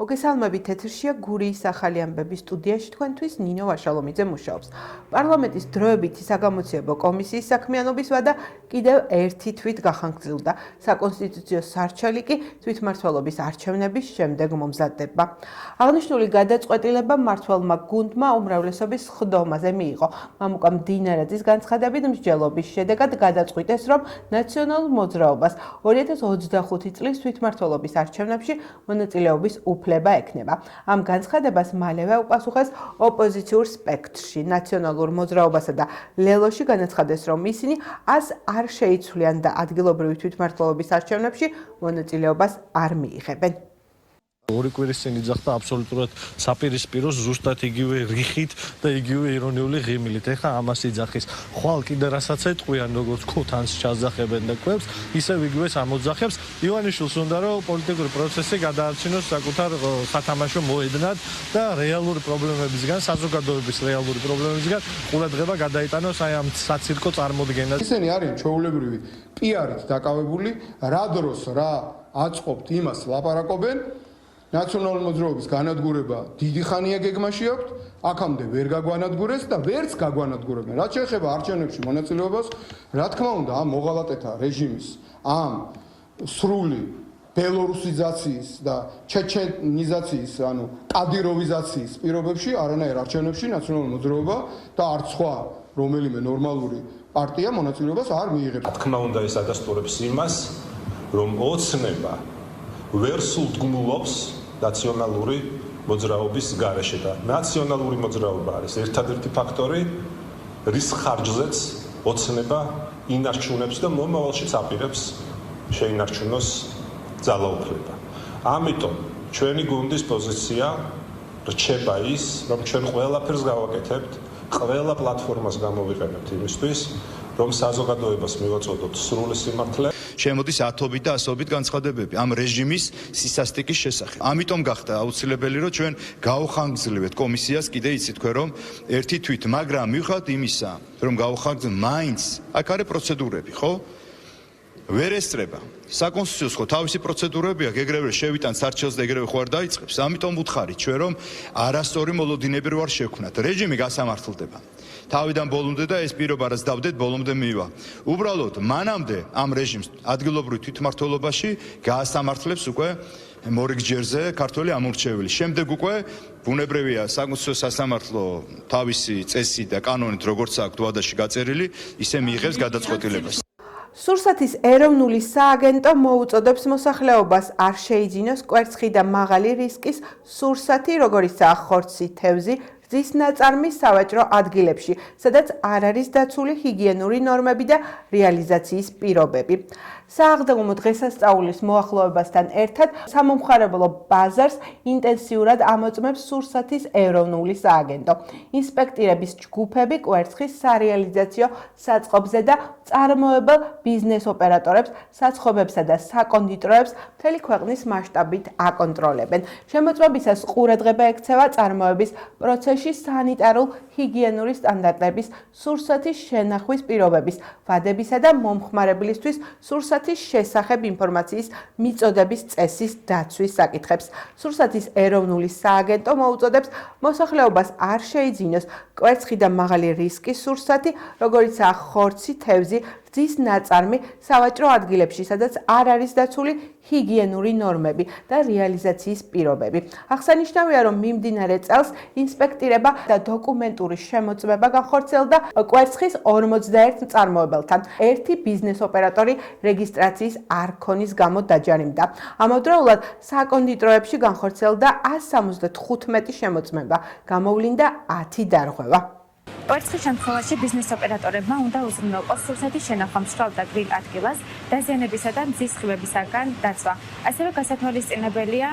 მოგესალმებით, ეთერშია გურიის ახალი ამბები სტუდიაში თქვენთვის ნინო ვაშალომიძე მუშაობს. პარლამენტის დროებითი საგამოძიებო კომისიის საქმიანობის ვადა კიდევ ერთი თვით გახანგრძლივდა. საკონსტიტუციო სარჩელი კი თვითმმართველობის არჩევნების შემდეგ მომზადდება. აღნიშნული გადაწყვეტილება მმართველმა გუნდმა უმრავლესობის სხდომაზე მიიღო. მამუკა მდინარაძის განცხადებით მსჯელობის შედეგად გადაწყვიტეს, რომ ნაციონალურ მოძრაობას 2025 წლის თვითმმართველობის არჩევნებში მონაწილეობის უფლება ექნება. ამ განცხადებას მალევე უპასუხეს ოპოზიციურ სპექტრში. ნაციონალურ მოძრაობასა და ლელოში განაცხადეს, რომ ისინი არ შეიცვლიან და ადგილობრივი თვითმმართველობის არჩევნებში მონაწილეობას არ მიიღებენ. ორი კვირის წინ იძახდა აბსოლუტურად საპირისპიროს ზუსტად იგივე რიხით და იგივე ირონიული ღიმილით. ეხლა ამას იძახის. ხვალ კიდე რასაც ეტყვიან, როგორც ქუთანს ჩაძახებენ და კვებს, ისევ იგივეს ამოძახებს. ივანიშვილს უნდა რომ პოლიტიკური პროცესი გადაარჩინოს საკუთარ სათამაშო მოედნად და რეალური პრობლემებისგან, საზოგადოების რეალური პრობლემებისგან ყურადღება გადაიტანოს აი ამ საცირკო წარმოდგენას. ისინი არიან ჩვეულებრივი პიარით დაკავებული, რა დროს რა აწყობთ იმას ლაპარაკობენ. ნაციონალური მოძრაობის განადგურება დიდი ხანია გეგმაში აქვთ, აქამდე ვერ გაგვანადგურეს და ვერც გაგვანადგურებენ. რაც შეეხება არჩევნებში მონაწილეობას, რა თქმა უნდა, ამ მოღალატეთა რეჟიმის, ამ სრული ბელორუსიზაციის და ჩეჩენიზაციის, ანუ კადიროვიზაციის პირობებში არანაირ არჩევნებში ნაციონალური მოძრაობა და არც სხვა რომელიმე ნორმალური პარტია მონაწილეობას არ მიიღებს. რა თქმა უნდა, ეს ადასტურებს იმას, რომ ოცნება ვერ სულდგმულობს ნაციონალური მოძრაობის გარეშე და ნაციონალური მოძრაობა არის ერთადერთი ფაქტორი, რის ხარჯზეც ოცნება ინარჩუნებს და მომავალშიც აპირებს შეინარჩუნოს ძალაუფლება. ამიტომ ჩვენი გუნდის პოზიცია რჩება ის, რომ ჩვენ ყველაფერს გავაკეთებთ, ყველა პლატფორმას გამოვიყენებთ იმისთვის, რომ საზოგადოებას მივაწოდოთ სრული სიმართლე. შემოდის ათობით და ასობით განცხადებები ამ რეჟიმის სისასტიკის შესახებ. ამიტომ გახდა აუცილებელი, რომ ჩვენ გავხანგრძლივეთ კომისიას, კიდე იცით თქვენ რომ ერთი თვით, მაგრამ მივხვდით იმისა, რომ გავხანგრძლივ მაინც აქ არის პროცედურები, ხო? ვერ ესწრება. საკონსტიტუციოს ხო თავისი პროცედურებია, ეგრევე შევიტან სარჩელს და ეგრევე ხო არ დაიწყებს. ამიტომ ვუთხარით ჩვენ რომ არასწორი მოლოდინები რო არ შევქვნათ. რეჟიმი გასამართლდება. თავიდან ბოლომდე და ეს პირობა რაც დავდეთ ბოლომდე მივა. უბრალოდ მანამდე ამ რეჟიმს ადგილობრივ თვითმმართველობაში გაასამართლებს უკვე მორიგჯერზე ქართველი ამორჩეველი. შემდეგ უკვე ბუნებრივია საკონსტიტუციო სასამართლო თავისი წესი და კანონით როგორც აქვს ვადაში გაწერილი, ისე მიიღებს გადაწყვეტილებას. სურსათის ეროვნული სააგენტო მოუწოდებს მოსახლეობას არ შეიძინოს კვერცხი და მაღალი რისკის სურსათი, როგორიცაა ხორცი, თევზი, რძის ნაწარმი სავაჭრო ადგილებში, სადაც არ არის დაცული ჰიგიენური ნორმები და რეალიზაციის პირობები. სააღდგომო დღესასწაულის მოახლოებასთან ერთად სამომხარებლო ბაზარს ინტენსიურად ამოწმებს სურსათის ეროვნული სააგენტო. ინსპექტირების ჯგუფები კვერცხის სარეალიზაციო საწყობზე და წარმოებელ ბიზნეს ოპერატორებს, საცხობებსა და საკონდიტროებს მთელი ქვეყნის მასშტაბით აკონტროლებენ. შემოწმებისას ყურადღება ექცევა წარმოების პროცესში სანიტარულ ჰიგიენური სტანდარტების, სურსათის შენახვის პირობების, ვადებისა და მომხმარებლისთვის სურსათის შესახებ ინფორმაციის მიწოდების წესის დაცვის საკითხებს. სურსათის ეროვნული სააგენტო მოუწოდებს მოსახლეობას არ შეიძინოს კვერცხი და მაღალი რისკის სურსათი, როგორიცაა ხორცი, თევზი, რძის ნაწარმი სავაჭრო ადგილებში, სადაც არ არის დაცული ჰიგიენური ნორმები და რეალიზაციის პირობები. აღსანიშნავია, რომ მიმდინარე წელს ინსპექტირება და დოკუმენტური შემოწმება განხორციელდა კვერცხის 41 მწარმოებელთან. ერთი ბიზნეს ოპერატორი რეგისტრაციის არქონის გამო დაჯარიმდა. ამავდროულად საკონდიტროებში განხორციელდა 175 შემოწმება, გამოვლინდა 10 დარღვევა. კვერცხის შემთხვევაში ბიზნეს ოპერატორებმა უნდა უზრუნველყოს სურსათის შენახვა მშრალ და გრილ ადგილას, დაზიანებისა და მზის სხივებისაგან დაცვა. ასევე გასათვალისწინებელია,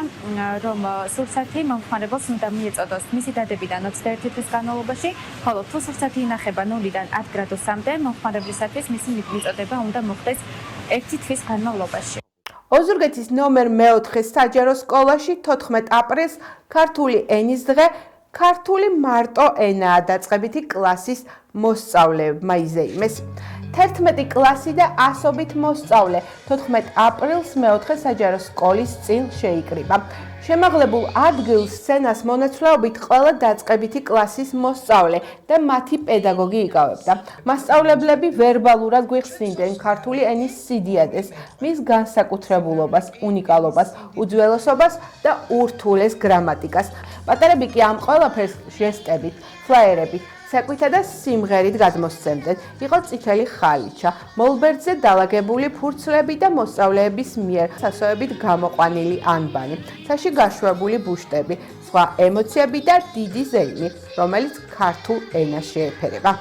რომ სურსათი მომხმარებელს უნდა მიეწოდოს მისი დადებიდან 21 თვის განმავლობაში, ხოლო თუ სურსათი ინახება 0-დან 10 გრადუსამდე, მომხმარებლისათვის მისი მიწოდება უნდა მოხდეს 1 თვის განმავლობაში. ოზურგეთის ნომერ 4 საჯარო სკოლაში 14 აპრილს ქართული ენის დღე ქართული მარტო ენაა დაწყებითი კლასის მოსწავლეებმა იზეიმეს. 11 კლასი და ასობით მოსწავლე 14 აპრილს მეოთხე საჯარო სკოლის წინ შეიკრიბა. შემაღლებულ ადგილს სცენას მონაცვლეობით ყველა დაწყებითი კლასის მოსწავლე და მათი პედაგოგი იკავებდა. მასწავლებლები ვერბალურად გვიხსნიდნენ ქართული ენის სიდიადეს, მის განსაკუთრებულობას, უნიკალობას, უძველესობას და ურთულეს გრამატიკას. პატარები კი ამ ყველაფერს ჟესტებით, ფლაიერებით, ცეკვითა და სიმღერით გადმოსცემდნენ. იყო წითელი ხალიჩა, მოლბერძზე დალაგებული ფურცლები და მოსწავლეების მიერ სასოებით გამოყვანილი ანბანი, ცაში გაშვებული ბუშტები, სხვა ემოციები და დიდი ზეიმი, რომელიც ქართულ ენას შეეფერება.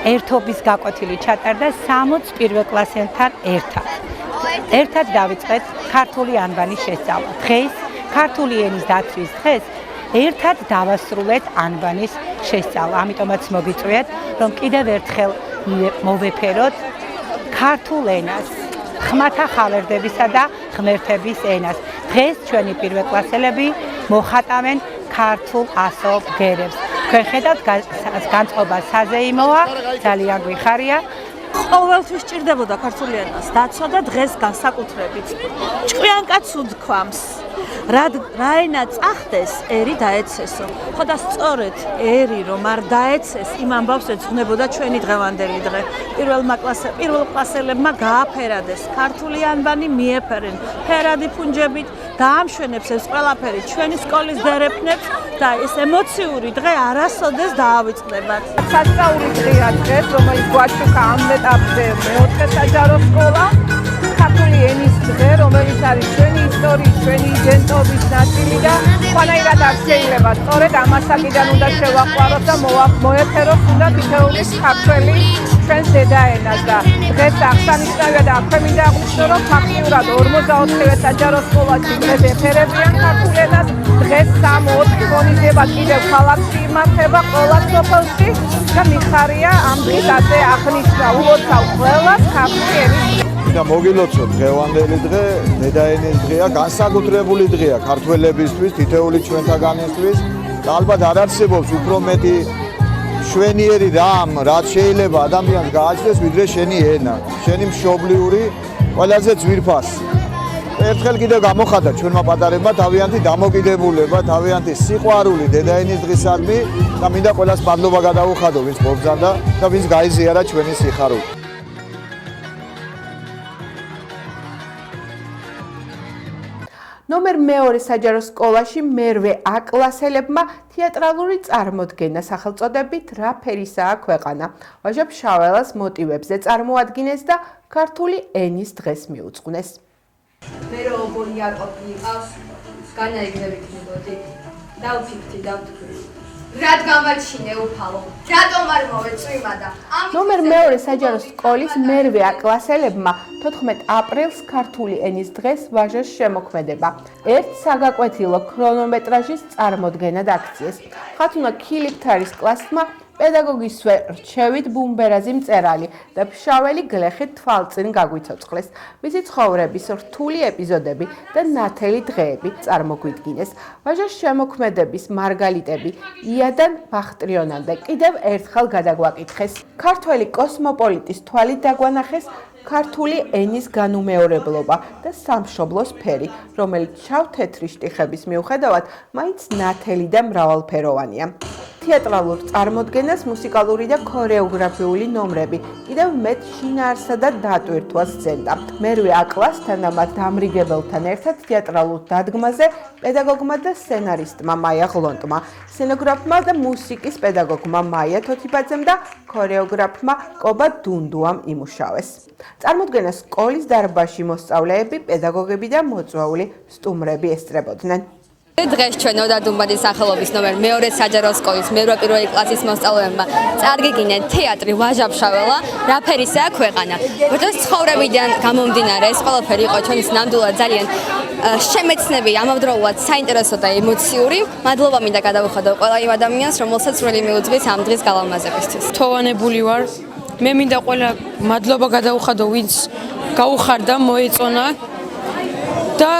ერთობის გაკვეთილი ჩატარდა 60 პირველკლასელთან ერთად. ერთად დავიწყეთ ქართული ანბანის შესწავლა. დღეს ქართული ენის დაცვის დღეს ერთად დავასრულეთ ანბანის შესწავლა. ამიტომაც მოგიწვიეთ, რომ კიდევ ერთხელ მოვეფეროთ ქართულ ენას, ხმათა ხალერდებისა და ღმერთების ენას. დღეს ჩვენი პირველკლასელები მოხატავენ ქართულ ასო ბგერებს. თქვენ ხედავთ, განწყობა საზეიმოა, ძალიან გვიხარია. ყოველთვის სჭირდებოდა ქართული ენას დაცვა და დღეს განსაკუთრებით. ჭკვიან კაცს უდქვამს. რა ენა წახდეს, ერი დაეცესო. ხო და სწორედ ერი რომ არ დაეცეს, იმ ამბავს ეძღვნებოდა ჩვენი დღევანდელი დღე. პირველკლასელებმა გააფერადეს ქართული ანბანი, მიეფერენ ფერადი ფუნჯებით, დაამშვენებს ეს ყველაფერი ჩვენი სკოლის დერეფნებს და ეს ემოციური დღე არასოდეს დაავიწყდებათ. სასწაულის დღეა დღეს, რომელიც გვაჩუქა ამ ეტაპზე მეოთხე საჯარო სკოლა. ქართული ენის დღე, რომელიც არის ჩვენი ისტორიის, ჩვენი იდენტობის ნაწილი და ყველანაირად არ შეიძლება. სწორედ ამასაკიდან უნდა შევაყვაროთ და მოეფეროთ უნდა თითოეული ქართველი ჩვენს დედაენას და დღეს აღსანიშნავია და აქვე მინდა აღვნიშნო, რომ ფაქტიურად 44-ვე საჯარო სკოლაში დღეს ეფერებიან ქართულ ენას. დღეს 3-4 ღონისძიება კიდევ ქალაქში იმართება ყველა სოფელში და მიხარია ამ დღის ასე აღნიშნა ულოცავ ყველას ქართული ენის და მოგილოცოთ დღევანდელი დღე, დედაენის დღეა, განსაკუთრებული დღეა ქართველებისთვის, თითოეული ჩვენთაგანისთვის და ალბათ არ არსებობს უფრო მეტი შვენიერი რამ, რაც შეიძლება ადამიანს გააჩნდეს, ვიდრე შენი ენა, შენი მშობლიური ყველაზე ძვირფასი. ერთხელ კიდევ გამოხატა ჩვენმა პატარებმა თავიანთი დამოკიდებულება, თავიანთი სიყვარული დედაენის დღისადმი და მინდა ყველას მადლობა გადაუხადო, ვინც მობრძანდა და ვინც გაიზიარა ჩვენი სიხარული. ნომერ მეორე საჯარო სკოლაში მერვე A კლასელებმა თეატრალური წარმოდგენა სახელწოდებით რა ფერისაა ქვეყანა ვაჟა ფშაველას მოტივებზე წარმოადგინეს და ქართული ენის დღეს მიუძღვნეს. მე რო ოღონდ იაკობი ყავს, განაიგნებით მიგოდი. დავფიქრდი, დავთქვი. რადგან ვაჩინე უფალო, რატომ არ მოვეწვიმა და ნომერ მეორე საჯარო სკოლის მერვე A კლასელებმა 14 აპრილს ქართული ენის დღეს ვაჟას შემოქმედება. ერთ საგაკვეთილო ქრონომეტრაჟის წარმოდგენა დაქციეს. ხათუნა ქილიფთარის კლასმა პედაგოგისვე რჩევით ბუმბერაზი მწერალი და ფშაველი გლეხით თვალწინ გაგვიცოცხლეს. მისი ცხოვრების რთული ეპიზოდები და ნათელი დღეები წარმოგვიდგინეს. ვაჟას შემოქმედების მარგალიტები იადან ბახტრიონამდე კიდევ ერთხელ გადაგვაკითხეს. ქართველი კოსმოპოლიტის თვალით დაგვანახეს ქართული ენის განუმეორებლობა და სამშობლოს ფერი, რომელიც შავ-თეთრი შტიხების მიუხედავად მაინც ნათელი და მრავალფეროვანია. თეატრალურ წარმოდგენას მუსიკალური და ქორეოგრაფიული ნომრები კიდევ მეტ შინაარსა და დატვირთვას სცემდა. მერვე A კლასთან და მათ დამრიგებელთან ერთად თეატრალურ დადგმაზე პედაგოგმა და სცენარისტმა მაია ღლონტმა, სცენოგრაფმა და მუსიკის პედაგოგმა მაია თოთიბაძემ და ქორეოგრაფმა კობა დუნდუამ იმუშავეს. წარმოდგენას სკოლის დარბაზში მოსწავლეები, პედაგოგები და მოწვეული სტუმრები ესწრებოდნენ. დღეს ჩვენ ნოდა დუმბადის სახელობის ნომერ მეორე საჯარო სკოლის მეორე პირველი კლასის მოსწავლეებმა წარგიგინეთ თეატრი ვაჟა-ფშაველა რა ფერისაა ქვეყანა. როდესაც ცხოვრებიდან გამომდინარე ეს ყველაფერი იყო ჩვენის ნამდვილად ძალიან შემეცნები, ამავდროულად საინტერესო და ემოციური. მადლობა მინდა გადავუხადო ყველა იმ ადამიანს, რომელსაც სრული მიუძღვის ამ დღის გალამაზებისთვის. თოვანებული ვარ. მე მინდა ყველა მადლობა გადავუხადო, ვინც გაუხარდა, მოეწონა და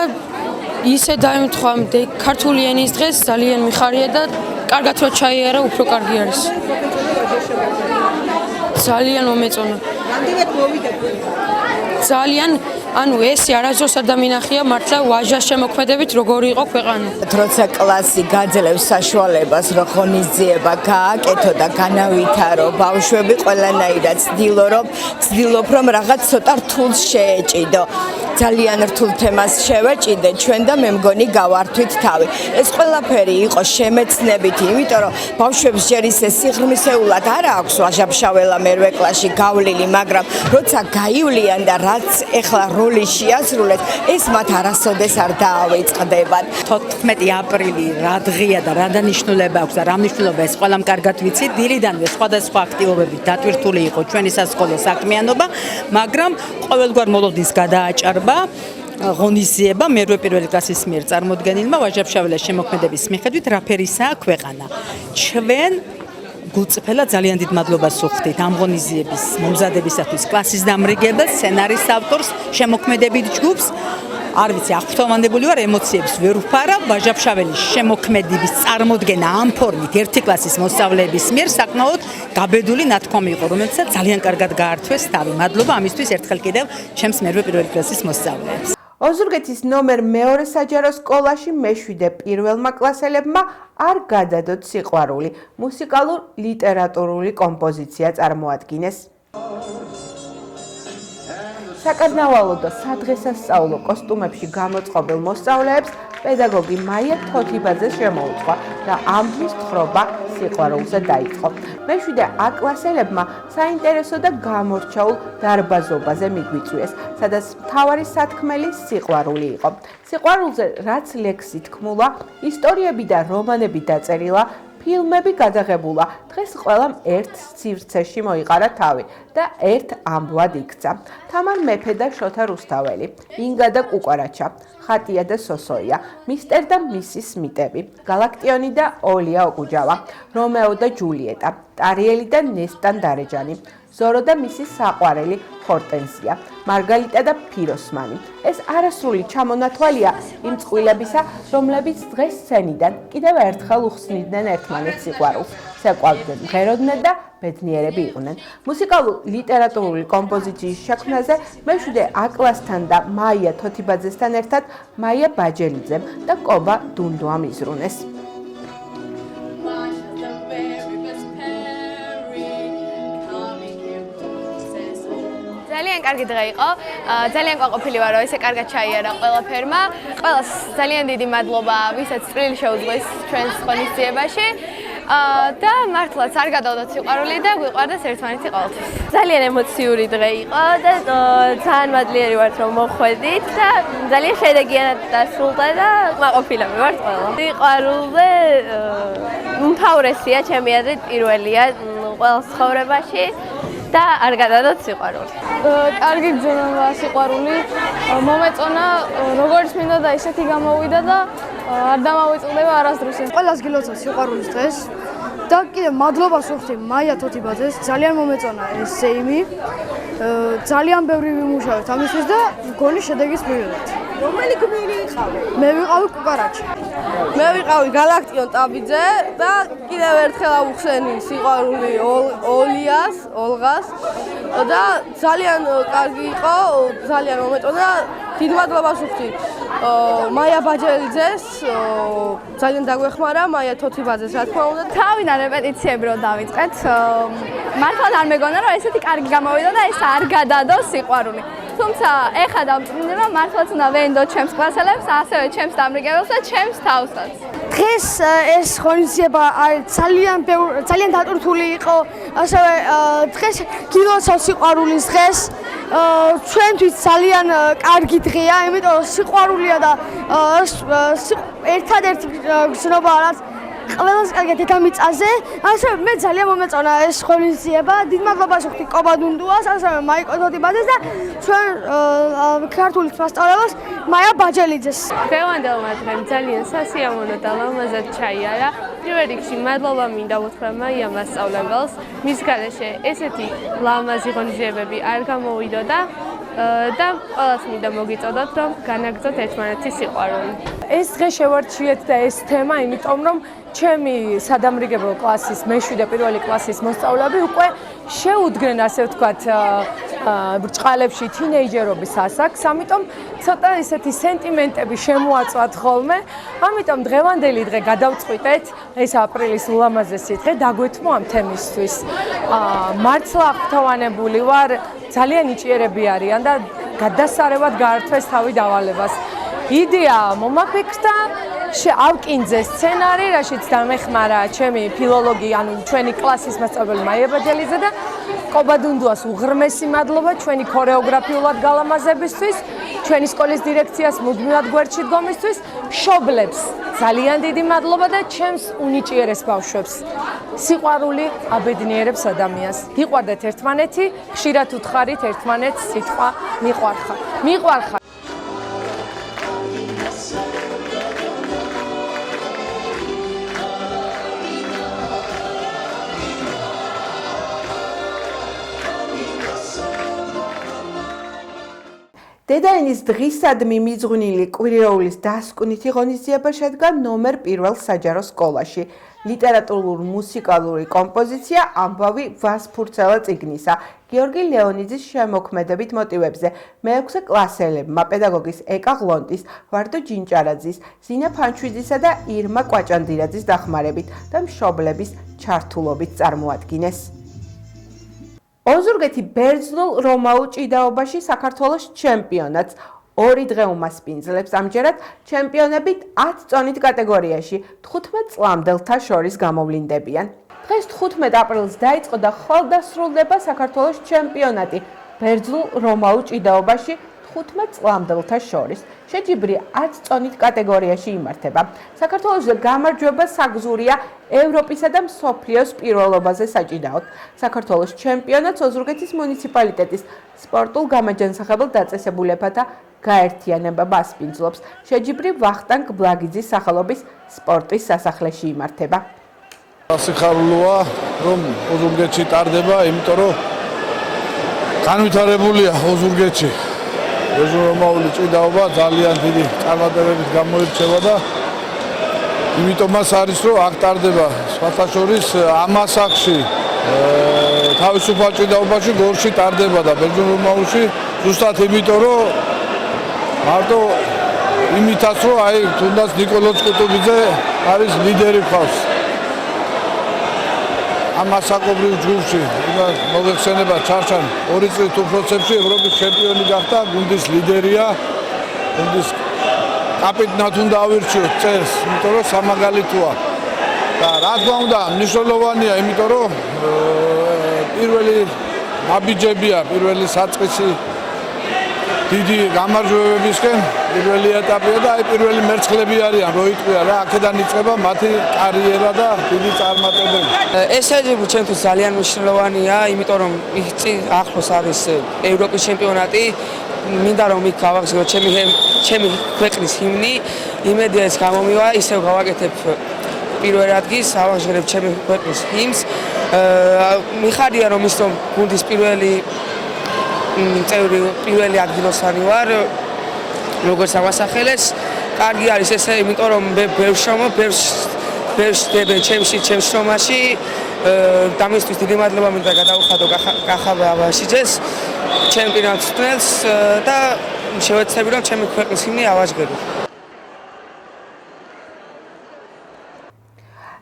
ისე დაემთხვა ქართული ენის დღეს ძალიან მიხარია და კარგად რო ჩაიარა, უფრო კარგი არის. ძალიან მომეწონა. რამდენად მოვიდეთ? ძალიან ანუ ეს არასდროს არ დამინახია მართლა ვაჟას შემოქმედებით როგორი იყო ქვეყანა. როცა კლასი გაძლევს საშუალებას, რომ ღონისძიება გააკეთო და განავითარო, ბავშვები ყველანაირად ცდილობ რომ რაღაც ცოტა რთულს შეეჭიდო. ძალიან რთულ თემას შევეჭიდე ჩვენ და მე მგონი გავართვით თავი. ეს ყველაფერი იყო შემეცნებითი, იმიტომ რომ ბავშვებს ჯერ ისე სიღრმისეულად არ აქვს ვაჟა-ფშაველა მერვე კლასში გავლილი, მაგრამ როცა გაივლიან და რაც ეხლა როლი შეასრულეთ, ეს მათ არასოდეს არ დაავიწყდებათ. 14 აპრილი რა დღეა და რა დანიშნულება აქვს და რა მნიშვნელობა ეს ყველამ კარგად ვიცით. დილიდანვე სხვადასხვა აქტივობებით დატვირთული იყო ჩვენი სასკოლო საქმიანობა, მაგრამ ყოველგვარ მოლოდინს გადააჭარბა ღონისძიება მერვე პირველი კლასის მიერ წარმოდგენილმა ვაჟა-ფშაველას შემოქმედების მიხედვით რა ფერისაა ქვეყანა. ჩვენ გულწრფელად ძალიან დიდ მადლობას ვუხდით ამ ღონისძიების მომზადებისათვის კლასის დამრიგებელს, სცენარის ავტორს, შემოქმედებით ჯგუფს. არ ვიცი, აღფრთოვანებული ვარ, ემოციებს ვერ ვფარავ. ვაჟა-ფშაველის შემოქმედების წარმოდგენა ამ ფორმით ერთი კლასის მოსწავლეების მიერ საკმაოდ გაბედული ნათქვამი იყო, რომელსაც ძალიან კარგად გაართვეს თავი. მადლობა ამისთვის ერთხელ კიდევ ჩემს მერვე პირველი კლასის მოსწავლეებს. ოზურგეთის ნომერ მეორე საჯარო სკოლაში მეშვიდე პირველმა კლასელებმა არ გადადოთ სიყვარული. მუსიკალურ-ლიტერატურული კომპოზიცია წარმოადგინეს. საკარნავალო და სადღესასწაულო კოსტუმებში გამოწყობილ მოსწავლეებს პედაგოგი მაია თოთიბაძე შემოუწყვა და ამბის თხრობა სიყვარულზე დაიწყო. მეშვიდე A კლასელებმა საინტერესო და გამორჩეულ დარბაზობაზე მიგვიწვიეს, სადაც მთავარი სათქმელი სიყვარული იყო. სიყვარულზე რაც ლექსი თქმულა, ისტორიები და რომანები დაწერილა, ფილმები გადაღებულა. დღეს ყველამ ერთ სივრცეში მოიყარა თავი და ერთ ამბლად იქცა. თამარ მეფე და შოთა რუსთაველი, ინგა და კუკარაჩა, ხატია და სოსოია, მისტერ და მისის სმიტები, გალაქტიონი და ოლია ოკუჯავა, რომეო და ჯულიეტა, ტარიელი და ნესტან დარეჯანი, ზორო და მისი საყვარელი ხორტენსია, მარგალიტა და ფიროსმანი. ეს არასრული ჩამონათვალია იმ წყვილებისა, რომლებიც დღეს სცენიდან კიდევ ერთხელ უხსნიდნენ ერთმანეთს სიყვარულს, ცეკვავდნენ, მღეროდნენ და ბედნიერები იყვნენ. მუსიკალურ-ლიტერატურული კომპოზიციის შექმნაზე მეშვიდე A კლასთან და მაია თოთიბაძესთან ერთად მაია ბაჯელიძემ და კობა დუნდუამ იზრუნეს. ძალიან კარგი დღე იყო. ძალიან ყვაყოფილი ვარო, ესე კარგად ჩაიარა ყველაფერმა. ყველას ძალიან დიდი მადლობა, ვისაც წვრილი შეუძღვეს ჩვენს ღონისძიებაში. და მართლაც არ გადავდოთ სიყვარული და გვიყვარდეს ერთმანეთი ყოველთვის. ძალიან ემოციური დღე იყო და ძალიან მადლიერი ვართ რომ მოხვედით და ძალიან შედეგიანად დასრულდა და ყვაყოფილები ვართ ყველა. სიყვარულზე უმთავრესია ჩემი აზრით პირველია ყველა ცხოვრებაში. და არ გადადოთ სიყვარული. კარგი გზნობაა სიყვარული. მომეწონა როგორც მინდა და ისეთი გამოვიდა და არ დამავიწყდება არასდროს. ყველას გილოცავ სიყვარულის დღეს და კიდევ მადლობას ვუხდი მაია თოთიბაძეს. ძალიან მომეწონა ეს სეიმი. ძალიან ბევრი ვიმუშავეთ ამისთვის და მგონი შედეგიც მივიღეთ. რომელი გმირი იყავი? მე ვიყავი კუკარაჩა. მე ვიყავი გალაქტიონ ტაბიძე და კიდევ ერთხელ ავუხსენი სიყვარული ოლიას, ოლღას და ძალიან კარგი იყო, ძალიან მომეწონა. დიდ მადლობას ვუხდი მაია ბაჯელიძეს, ძალიან დაგვეხმარა, მაია თოთიბაძეს, რა თქმა უნდა. თავიდან რეპეტიციები რო დავიწყეთ, მართლა არ მეგონა რომ ესეთი კარგი გამოვიდა და ეს არ გადადო სიყვარული. თუმცა ეხლა დამწმინდა რომ მართლაც უნდა ვენდო ჩემს კლასელებს, ასევე ჩემს დამრიგებელს და ჩემს თავსაც. დღეს ეს ღონისძიება ძალიან დატვირთული იყო, ასევე დღეს გილოცავ სიყვარულის დღეს. ჩვენთვის ძალიან კარგი დღეა, იმიტომ რომ სიყვარულია და ერთადერთი გზნობა რაც ყველას კარგად დედამიწაზე, ასევე მე ძალიან მომეწონა ეს ღონისძიება. დიდ მადლობას ვუხდი კობადუნდუას, ასევე მაიკო თოთიბაძეს და ჩვენ ქართულის მასწავლებლებს მაია ბაჯელიძეს. დღევანდელმა დღემ ძალიან სასიამოვნო და ლამაზად ჩაიარა. პირველ რიგში მადლობა მინდა უთხრა მაია მასწავლებელს. მის გარეშე ესეთი ლამაზი ღონისძიებები არ გამოვიდოდა. და ყველას მინდა მოგიწოდოთ, რომ განაგრძოთ ერთმანეთის სიყვარული. ეს დღე შევარჩიეთ და ეს თემა, იმიტომ რომ ჩემი სადამრიგებლო კლასის მე-7 და პირველი კლასის მოსწავლეები უკვე შეუდგნენ, ასე ვთქვათ, ბრჭყალებში თინეიჯერობის ასაკს, ამიტომ ცოტა ისეთი სენტიმენტები შემოაწვათ ხოლმე. ამიტომ დღევანდელი დღე გადავწყვიტეთ, ეს აპრილის ულამაზესი დღე დაგვეთმო ამ თემისთვის. მართლა აღფრთოვანებული ვარ, ძალიან ნიჭიერები არიან და გადასარევად გაართვეს თავი დავალებას. იდეა მომაფიქრდა, ავკინძე სცენარი, რაშიც დამეხმარა ჩემი ფილოლოგი, ანუ ჩვენი კლასის მასწავლებელი მაია ბაჯელიძე და კობადუნდუას უღრმესი მადლობა ჩვენი ქორეოგრაფიულად გალამაზებისთვის, ჩვენი სკოლის დირექციას მუდმივად გვერდში დგომისთვის, მშობლებს ძალიან დიდი მადლობა და ჩემს უნიჭიერეს ბავშვებს. სიყვარული აბედნიერებს ადამიანს. გიყვარდეთ ერთმანეთი, ხშირად უთხარით ერთმანეთს სიტყვა მიყვარხარ. მიყვარხარ. დედაენის დღისადმი მიძღვნილი კვირაულის დასკვნითი ღონისძიება შედგა ნომერ 1 საჯარო სკოლაში. ლიტერატურულ-მუსიკალური კომპოზიცია ამბავი ვასფურცელა წიგნისა, გიორგი ლეონიძის შემოქმედებით მოტივებზე, მე-6 კლასელებმა პედაგოგის ეკა ღლონტის, ვარდო ჯინჭარაძის, ზინა ფანჩვიძისა და ირმა კვაჭანდირაძის დახმარებით და მშობლების ჩართულობით წარმოადგინეს. ოზურგეთი ბერძნულ რომაულ ჭიდაობაში საქართველოს ჩემპიონატს 2 დღე უმასპინძლებს. ამჯერად ჩემპიონები 10 წონით კატეგორიაში 15 წლამდელთა შორის გამოვლინდებიან. დღეს 15 აპრილს დაიწყო და ხვალ დასრულდება საქართველოს ჩემპიონატი ბერძნულ რომაულ ჭიდაობაში 15 წლამდელთა შორის. შეჯიბრი 10 წონით კატეგორიაში იმართება. საქართველოს გამარჯვება საგზურია ევროპისა და მსოფლიოს პირველობაზე საჭიდაოდ. საქართველოს ჩემპიონატს ოზურგეთის მუნიციპალიტეტის სპორტულ გამაჯანსაღებელ დაწესებულებათა გაერთიანება მასპინძლობს. შეჯიბრი ვახტანგ ბლაგიძის სახელობის სპორტის სასახლეში იმართება. სიხარულოა, რომ ოზურგეთში ტარდება, იმიტომ რომ განვითარებულია ოზურგეთში. რომაული ჭიდაობა ძალიან დიდი წარმატებებით გამოირჩევა და იმიტომაც არის რომ აქ ტარდება სხვათა შორის ამ ასაკში თავისუფალ ჭიდაობაში გორში ტარდება და ბერძნულ-რომაულში ზუსტად იმიტომ რომ მარტო იმითაც რომ აი თუნდაც ნიკოლოზ კუტუბიძე არის ლიდერი ხავს ამ ასაკობრივ ჯგუფში მოგეხსენება ჩარჩან 2 წლის უფროსებში ევროპის ჩემპიონი გახდა, გუნდის ლიდერია, გუნდის კაპიტნად უნდა ავირჩიოთ წელს, იმიტომ რომ სამაგალითოა. და რა თქმა უნდა, მნიშვნელოვანია, იმიტომ რომ პირველი ნაბიჯებია, პირველი საწყისი დიდი გამარჯვებებისკენ, პირველი ეტაპია და აი პირველი მერცხლები არიან, რო იტყვია რა, აქედან იწყება მათი კარიერა და დიდი წარმატებები. ეს საჯიბო ჩემთვის ძალიან მნიშვნელოვანია, იმიტომ რომ ახლოს არის ევროპის ჩემპიონატი. მინდა რომ იქ გავაგზავნო ჩემი ქვეყნის ჰიმნი. იმედია ეს გამომივა, ისევ გავაკეთებ პირველ ადგილს, ავაგზავნებ ჩემი ქვეყნის ჰიმნს. მიხარია რომ ის გუნდის პირველი წევრი პირველი ადგილოსანი ვარ, როგორც ამასახელეს. კარგი არის ესე, იმიტომ რომ ბევრ შრომა, ბევრ დებენ ჩემში შრომაში. დამისთვის დიდი მადლობა მინდა გადავუხადო კახაბა აბაშიძეს, ჩემპიონატს თვალს და შევეცდები რომ ჩემი ქვეყნის ჰიმნი ავაჟღერო.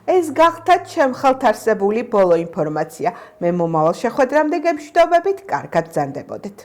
ეს გახდა ჩემხალთ არსებული ბოლო ინფორმაცია. მე მომავალ შეხვედრამდე გემშვიდობებით, კარგად ბრძანდებოდეთ.